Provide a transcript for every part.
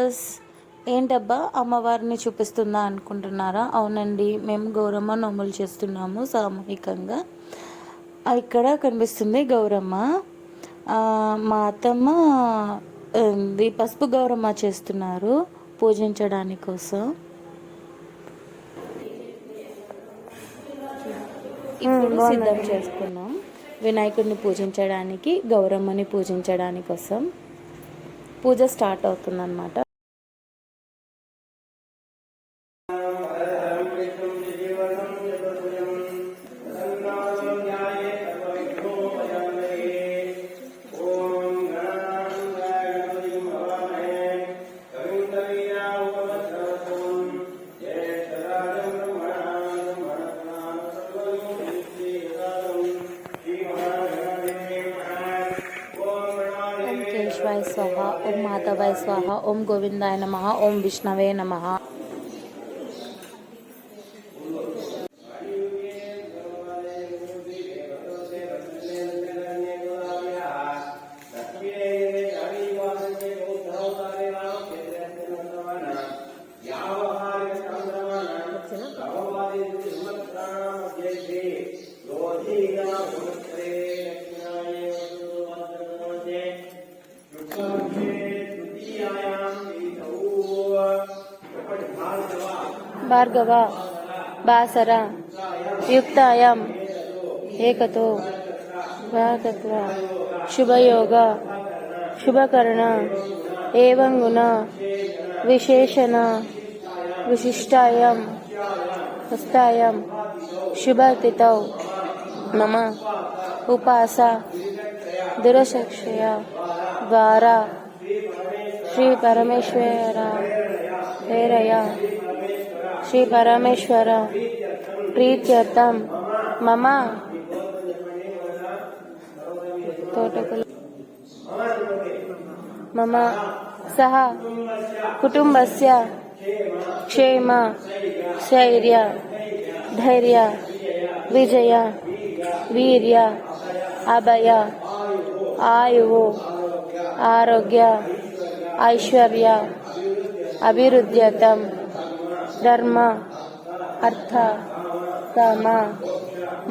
Viewers, ఏంటబ్బా అమ్మవారిని చూపిస్తుందా అనుకుంటున్నారా? అవునండి, మేము గౌరమ్మ నోములు చేస్తున్నాము సామూహికంగా. ఇక్కడ కనిపిస్తుంది గౌరమ్మ. మా అత్తమ్మ పసుపు గౌరమ్మ చేస్తున్నారు పూజించడానికి కోసం. ఇప్పుడు సిద్ధం చేసుకున్నాం వినాయకుడిని పూజించడానికి, గౌరమ్మని పూజించడానికి కోసం. పూజ స్టార్ట్ అవుతుందన్నమాట. కేశవాయ స్వాహ, ఓం మాధవాయ స్వాహ, ఓం గోవిందాయ నమః, ఓం విష్ణవే నమః. భార్గవ బాసర యుక్తాయాం ఏకతో వాకత్వ శుభయోగ శుభకరణ ఏవం గుణ విశేషణ విశిష్టాయాం హస్తాయాం శుభతిథౌ మమ ఉపాస దురశక్షయ ద్వారా శ్రీ పరమేశ్వర ప్రేరయ శ్రీ పరమేశ్వర ప్రీత్యర్థం మమ మమ సహ కుటుంబస్య క్షేమ శైర్య ధైర్య విజయ వీర్య అభయ ఆయువు ఆరోగ్య ఐశ్వర్య అభివృద్ధ్యర్థం ధర్మ అర్థ కామ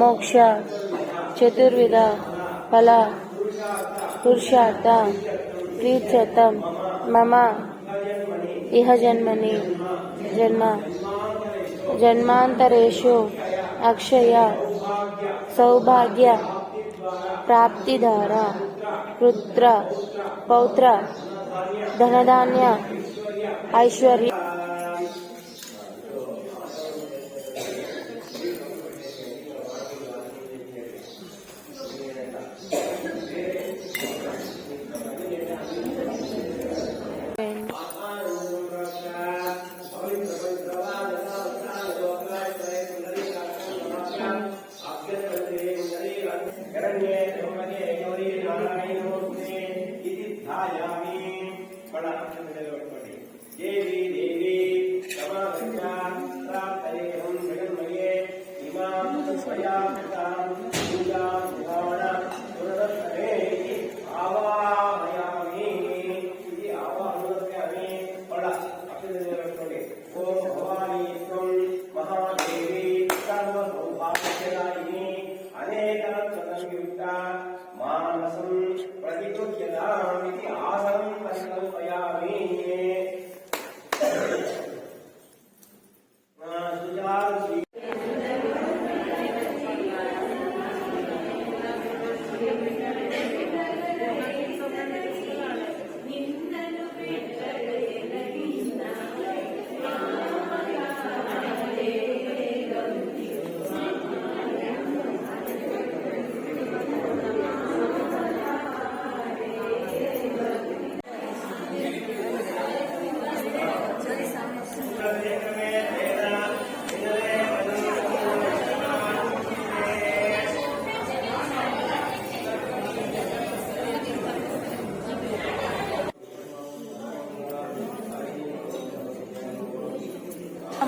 మోక్ష చతుర్విధ ఫల పురుషార్థ ప్రీత్యర్థం మమ ఇహ జన్మని జన్మాంతరేషు అక్షయ సౌభాగ్య ప్రాప్తిధార పుత్ర పౌత్ర ధనధాన్య ఐశ్వర్య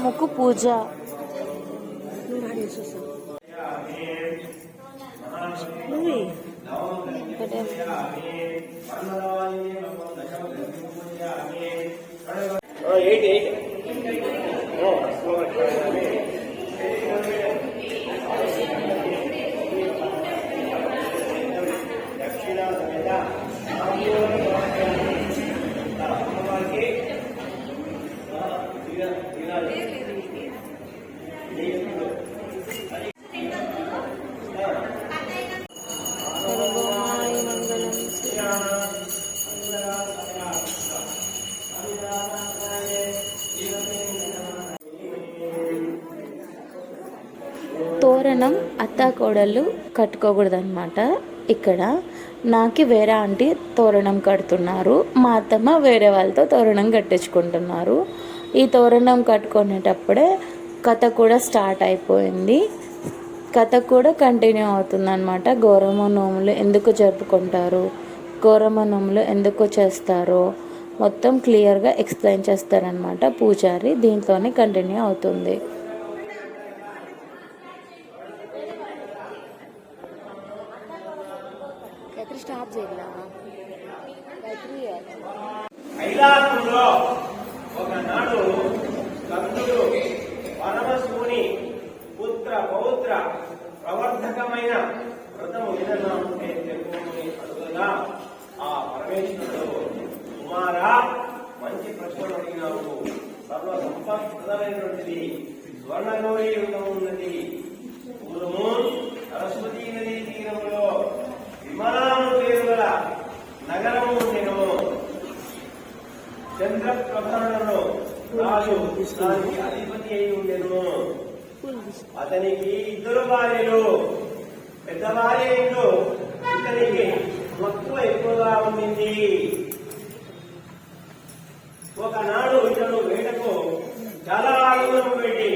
ముక్కు పూజ. తోరణం అత్తాకోడళ్ళు కట్టుకోకూడదు అనమాట. ఇక్కడ నాకి వేరే ఆంటీ తోరణం కడుతున్నారు, మా అత్తమ్మ వేరే వాళ్ళతో తోరణం కట్టించుకుంటున్నారు. ఈ తోరణం కట్టుకునేటప్పుడే కథ కూడా స్టార్ట్ అయిపోయింది. కథ కూడా కంటిన్యూ అవుతుందన్నమాట. గౌరమ్మ నోములు ఎందుకు జరుపుకుంటారు, గౌరమ్మ నోములు ఎందుకు చేస్తారో మొత్తం క్లియర్గా ఎక్స్ప్లెయిన్ చేస్తారనమాట పూజారి. దీంట్లోనే కంటిన్యూ అవుతుంది. కైలాసంలో ఒకనాడు కందుడు పరమశివుని పుత్ర పౌత్ర ప్రవర్ధకమైన వ్రతము విననామంటే తెలుగుని అడుగుగా ఆ పరమేశ్వరుడు, కుమారా మంచి ప్రశ్నలు అడిగినావు, సర్వ సంపదమైనటువంటిది స్వర్ణగౌరీ వ్రతం ఉన్నది. పూర్వము సరస్వతీ నదీ తీరములో విమలాను పేరు గల నగరము ఉండెను. చంద్రప్రభరణలో రాజు దానికి అధిపతి అయి ఉండెను. అతనికి ఇద్దరు భార్యలు. పెద్ద భార్య ఇంట్లో ఇతనికి మక్కువ ఎక్కువగా ఉండింది. ఒకనాడు ఇతడు వేటకు చాలా దూరం పెట్టి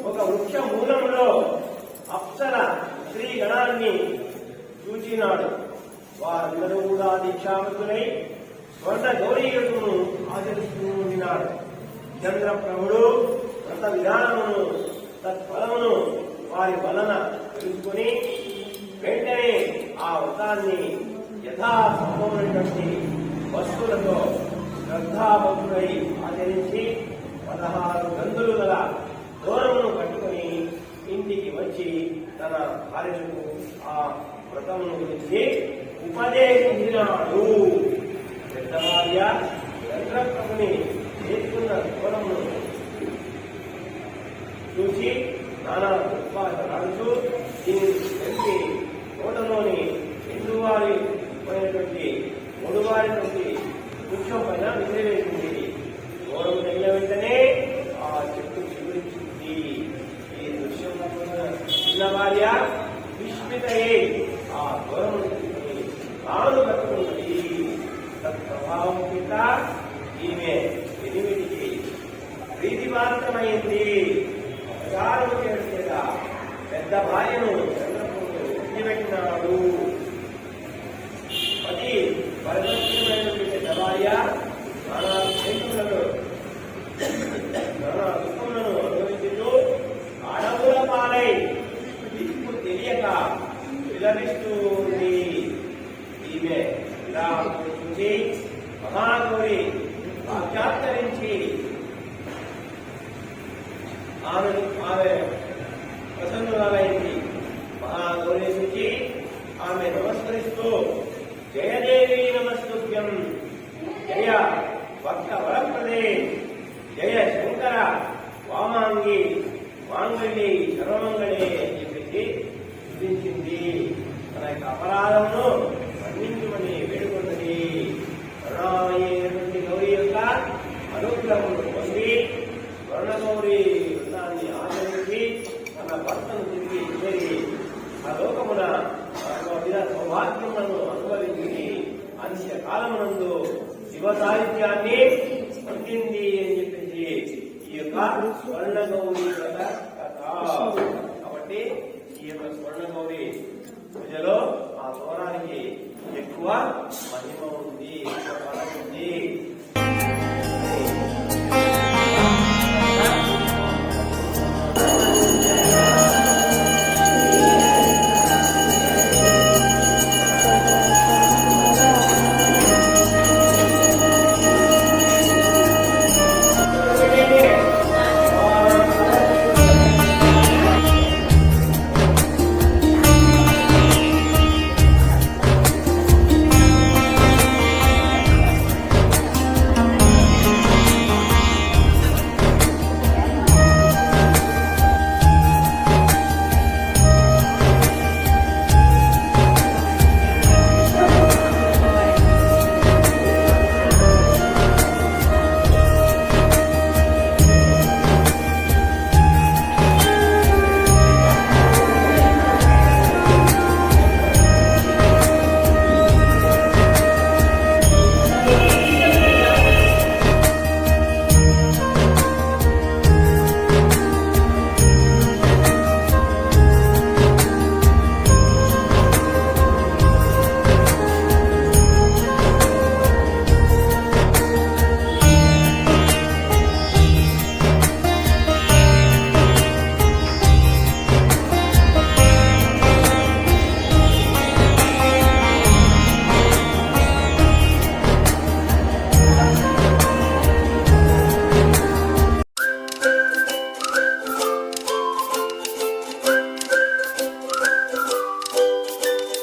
ఒక వృక్ష మూలంలో అప్సర స్త్రీ గణాన్ని చూచినాడు. వారందరూ కూడా దీక్షావంతులై స్వర్ణ గౌరీయుడును ఆచరిస్తూ ఉండినాడు. చంద్రప్రభుడు వ్రత విధానమును తత్ఫలమును వారి వలన తెలుసుకుని వెంటనే ఆ వ్రతాన్ని యథాసంభవమైనటువంటి వస్తువులతో శ్రద్ధాభక్తుడై ఆచరించి 16 గంతులు గల దూరమును కట్టుకుని ఇంటికి వచ్చి తన భార్యకు ఆ వ్రతమును గురించి ఉపదేశించినాడు. పెద్ద భార్య చంద్రప్రభుని చేసుకున్న దూరమును చూసి నానా ఉత్పాదనాడుతూ దీన్ని తెలిసి తోటలోని ఎండువారి పోయినటువంటి మూడువారిటువంటి వృక్షం పైన విసిరివేసింది. దూరం తగిన వెంటనే ఆ చెట్టు చిగురించింది. ఈ దృశ్యం చిన్న భార్య విస్మితయే ఆ దూరం తాను కట్టుకున్నది. తత్ప్రభావం కింద ఈమె ఎనిమిదికి ప్రీతిపాత్రమైంది. ప్రచారం చేసేదా పెద్ద భార్యను చంద్రపుడు పెట్టినాడు. అది పరమేశ్వరుడైనటువంటి పెద్ద భార్య నానా దుఃఖములను అనుభవించుతూ అడవుల పాలై దిక్కు తెలియక విలపిస్తూ ఉంది. ఈమె ఇలా చూసి మహాగౌరి వాక్యాత్తరించి ఆమె ప్రసన్నురాలైంది. మహాగౌరి చూసి ఆమె నమస్కరిస్తూ జయదేవి నమస్తుభ్యం, జయ భక్త వరప్రదే, జయ శంకర వామాంగి మాంగళ్యి సర్వమంగళే అని చెప్పేసి స్థుతించింది. తన యొక్క అపరాధమును మన్నించమని వేడుకున్నది. కరుణామయ్యేటువంటి గౌరీ యొక్క అనుగ్రహమును పొంది స్వర్ణగౌరీ వృత్తాన్ని ఆచరించి తన భర్తను తిరిగి చేరి ఆ లోకమున సౌభాగ్యములను అనుభవించి అంత్యకాలమునందు శివ సాహిత్యాన్ని పొందింది అని చెప్పేసి ఈ యొక్క స్వర్ణగౌరీ కథ. కాబట్టి ఈ యొక్క స్వర్ణగౌరీ పూజలో ఆ తోరానికి ఎక్కువ మహిమ ఉంది, ఎక్కువ బలం ఉంది.